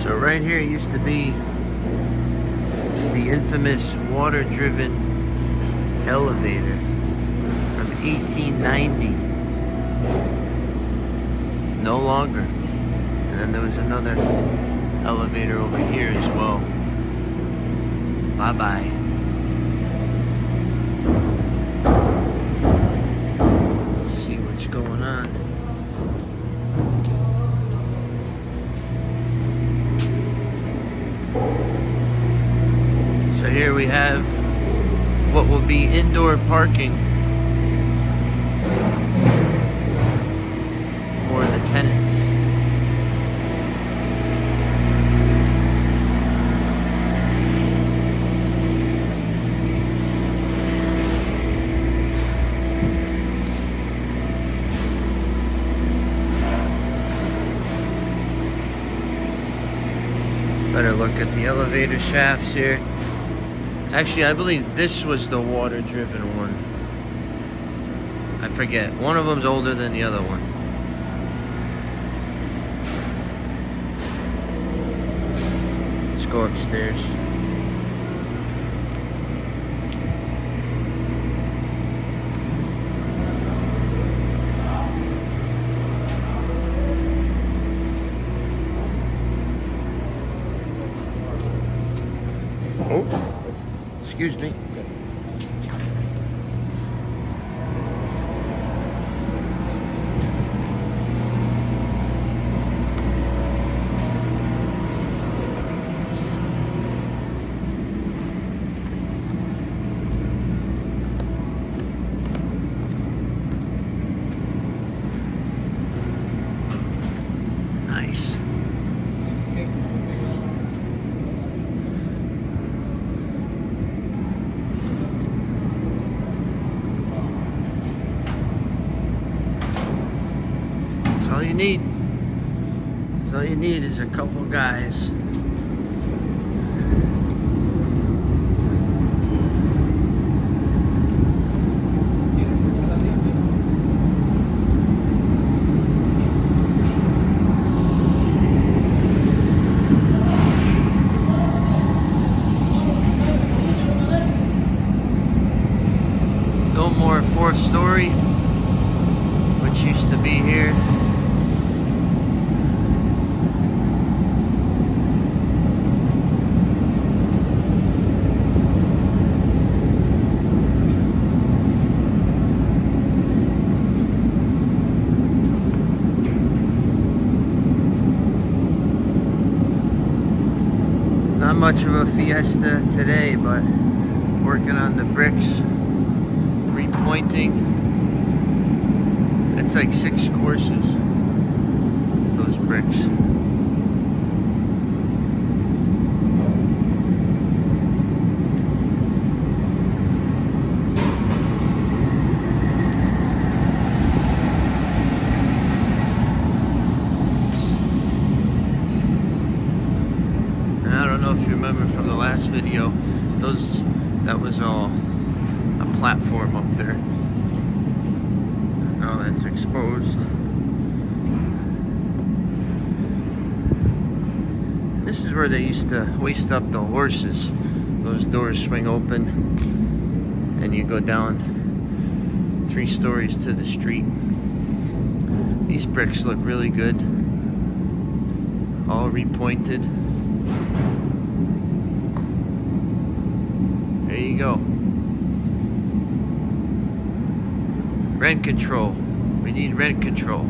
So right here used to be the infamous water-driven elevator from 1890. No longer. And then there was another elevator over here as well. Bye-bye. See what's going on. So here we have what will be indoor parking for the tenants. Better look at the elevator shafts here. Actually, I believe this was the water-driven one. I forget. One of them's older than the other one. Let's go upstairs. Oh, excuse me. Nice. All you need. All you need is a couple guys. No more fourth story, which used to be here. Not much of a fiesta today, but working on the bricks, repointing. It's like 6 courses, those bricks. I don't know if you remember from the last video, that was all a platform up there. Now that's exposed. This is where they used to hoist up the horses. Those doors swing open and you go down 3 stories to the street. These bricks look really good. All repointed. There you go. Rent control. We need rent control.